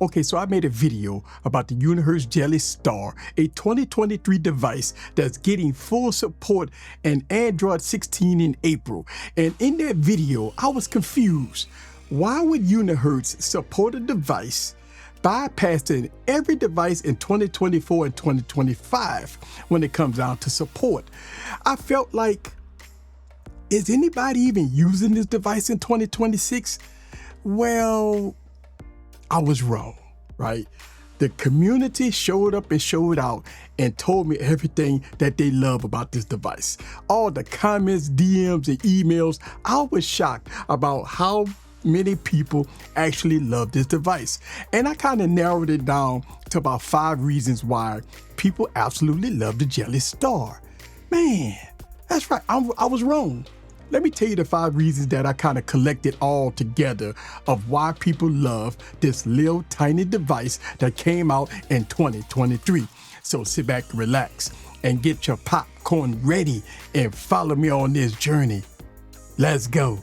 Okay, so I made a video about the Unihertz Jelly Star, a 2023 device that's getting full support in Android 16 in April. And in that video, I was confused. Why would Unihertz support a device bypassing every device in 2024 and 2025 when it comes down to support? I felt like, is anybody even using this device in 2026? Well, I was wrong, right? The community showed up and showed out and told me everything that they love about this device. All the comments, DMs, and emails, I was shocked about how many people actually love this device. And I kind of narrowed it down to about 5 reasons why people absolutely love the Jelly Star. Man, that's right, I was wrong. Let me tell you the 5 reasons that I kind of collected all together of why people love this little tiny device that came out in 2023. So sit back, relax, and get your popcorn ready and follow me on this journey. Let's go.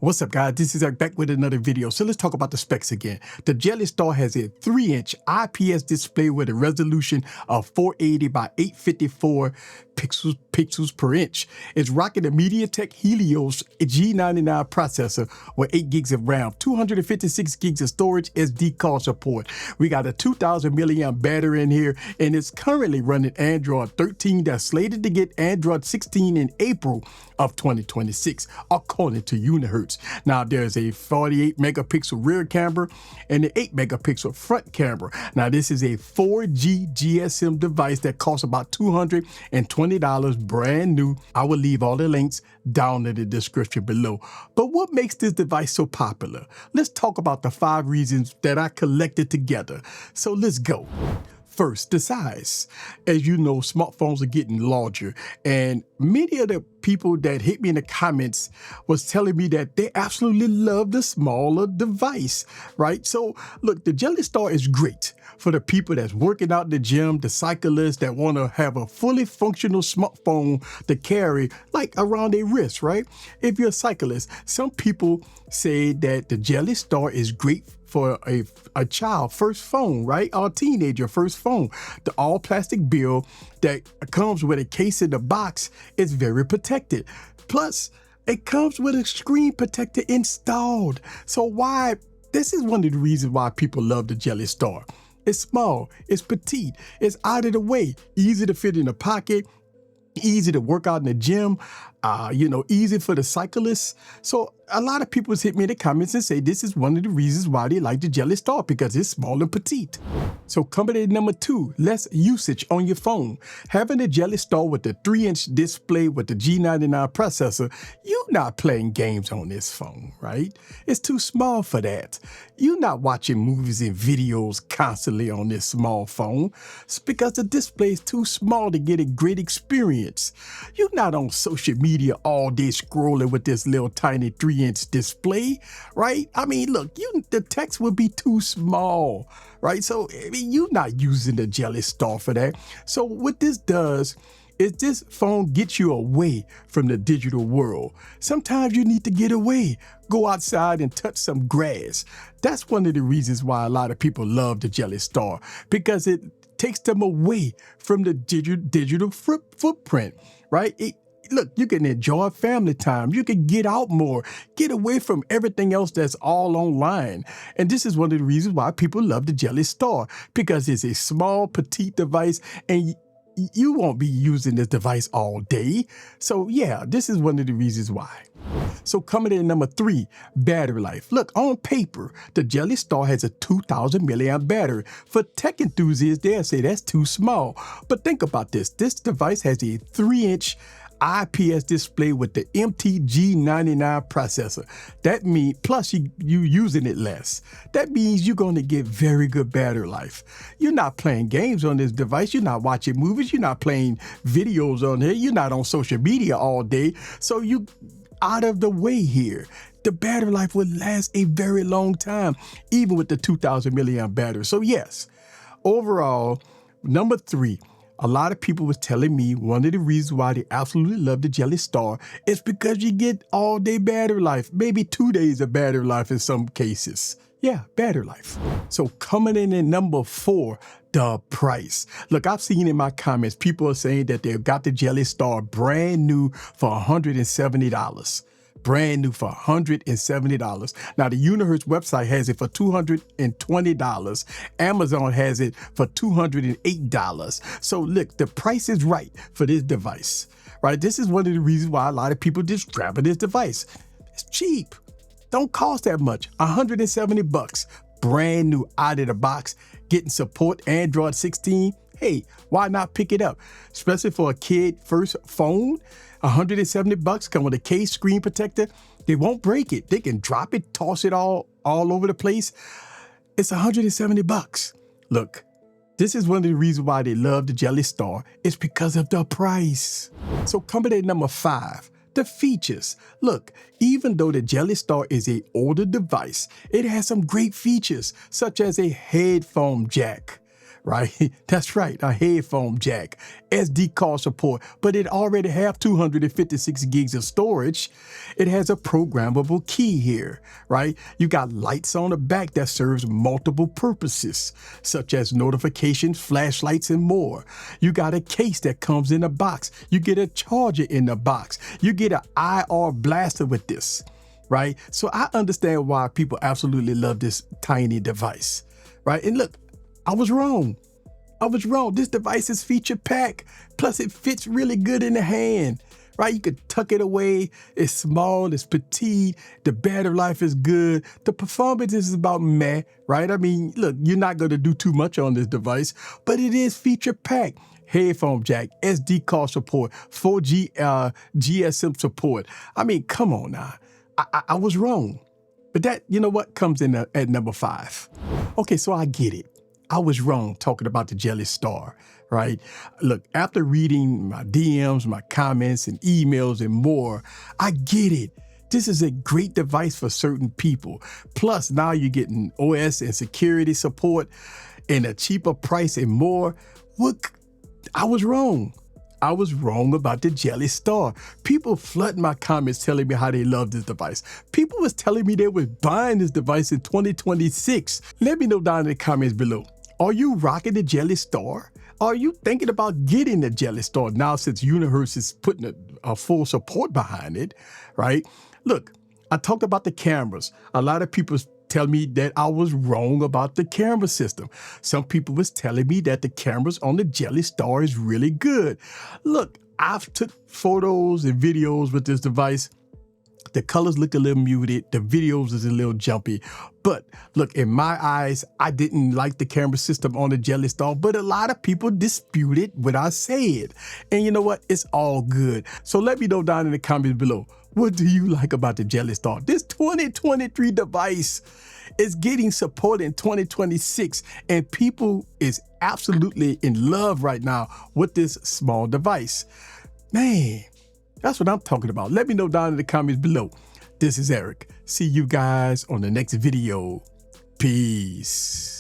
What's up, guys? This is Eric back with another video. So let's talk about the specs again. The Jelly Star has a 3-inch IPS display with a resolution of 480 by 854 pixels per inch. It's rocking the MediaTek Helios G99 processor with 8 gigs of RAM, 256 gigs of storage, SD card support. We got a 2000 milliamp battery in here, and it's currently running Android 13 that's slated to get Android 16 in April of 2026, according to Unihertz. Now, there's a 48 megapixel rear camera and an 8 megapixel front camera. Now, this is a 4G GSM device that costs about $220 brand new. I will leave all the links down in the description below. But what makes this device so popular? Let's talk about the 5 reasons that I collected together. So let's go. First, the size. As you know, smartphones are getting larger, and many of the people that hit me in the comments was telling me that they absolutely love the smaller device, right? So look, the Jelly Star is great for the people that's working out in the gym, the cyclists that want to have a fully functional smartphone to carry like around their wrist, right? If you're a cyclist, some people say that the Jelly Star is great for a child first phone, right? Or a teenager first phone. The all plastic build that comes with a case in the box is very protected. Plus, it comes with a screen protector installed. So this is one of the reasons why people love the Jelly Star. It's small, it's petite, it's out of the way, easy to fit in a pocket, easy to work out in the gym, easy for the cyclists. So a lot of people hit me in the comments and say this is one of the reasons why they like the Jelly Star, because it's small and petite. So coming in number 2, less usage on your phone. Having a Jelly Star with the 3-inch display with the G99 processor, you're not playing games on this phone, right? It's too small for that. You're not watching movies and videos constantly on this small phone. It's because the display is too small to get a great experience. You're not on social media all day scrolling with this little tiny 3-inch display, right? I mean, look, the text would be too small, right? So, I mean, you're not using the Jelly Star for that. So what this does is this phone gets you away from the digital world. Sometimes you need to get away, go outside and touch some grass. That's one of the reasons why a lot of people love the Jelly Star, because it takes them away from the digital footprint, right? Look, you can enjoy family time. You can get out more, get away from everything else that's all online. And this is one of the reasons why people love the Jelly Star, because it's a small, petite device, and you won't be using this device all day. So yeah, this is one of the reasons why. So coming in number 3, battery life. Look, on paper, the Jelly Star has a 2000 milliamp battery. For tech enthusiasts, they'll say that's too small. But think about this. This device has a 3-inch IPS display with the MTG99 processor. That means, plus you using it less. That means you're going to get very good battery life. You're not playing games on this device. You're not watching movies. You're not playing videos on here. You're not on social media all day. So you out of the way here. The battery life will last a very long time, even with the 2000 milliamp battery. So yes, overall, number 3, a lot of people was telling me one of the reasons why they absolutely love the Jelly Star is because you get all day battery life, maybe 2 days of battery life in some cases. Yeah, battery life. So coming in at number 4, the price. Look, I've seen in my comments, people are saying that they've got the Jelly Star brand new for $170. Brand new for $170. Now, the Unihertz website has it for $220. Amazon has it for $208. So look, the price is right for this device, right? This is one of the reasons why a lot of people just grabbing this device. It's cheap. Don't cost that much. $170. Brand new out of the box, getting support Android 16. Hey, why not pick it up? Especially for a kid first phone. $170 come with a case, screen protector. They won't break it. They can drop it, toss it all over the place. It's $170. Look, this is one of the reasons why they love the Jelly Star. It's because of the price. So coming at number 5, the features. Look, even though the Jelly Star is an older device, it has some great features, such as a headphone jack. Right? That's right, a headphone jack, SD card support, but it already have 256 gigs of storage. It has a programmable key here, right? You got lights on the back that serves multiple purposes, such as notifications, flashlights, and more. You got a case that comes in a box. You get a charger in the box. You get an IR blaster with this, right? So I understand why people absolutely love this tiny device, right? And look, I was wrong. This device is feature packed. Plus it fits really good in the hand, right? You could tuck it away. It's small, it's petite. The battery life is good. The performance is about meh, right? I mean, look, you're not going to do too much on this device, but it is feature packed. Headphone jack, SD card support, 4G GSM support. I mean, come on now. I was wrong. But that, you know what, comes in at number 5. Okay, so I get it. I was wrong talking about the Jelly Star, right? Look, after reading my DMs, my comments and emails and more, I get it. This is a great device for certain people. Plus, now you're getting OS and security support and a cheaper price and more. Look, I was wrong. I was wrong about the Jelly Star. People flooding my comments telling me how they love this device. People was telling me they were buying this device in 2026. Let me know down in the comments below. Are you rocking the Jelly Star? Are you thinking about getting the Jelly Star now since Unihertz is putting a full support behind it, right? Look, I talked about the cameras. A lot of people tell me that I was wrong about the camera system. Some people was telling me that the cameras on the Jelly Star is really good. Look, I've took photos and videos with this device. The colors look a little muted. The videos is a little jumpy. But look, in my eyes, I didn't like the camera system on the Jelly Star, but a lot of people disputed what I said. And you know what? It's all good. So let me know down in the comments below. What do you like about the Jelly Star? This 2023 device is getting support in 2026, and people is absolutely in love right now with this small device. Man, that's what I'm talking about. Let me know down in the comments below. This is Eric. See you guys on the next video. Peace.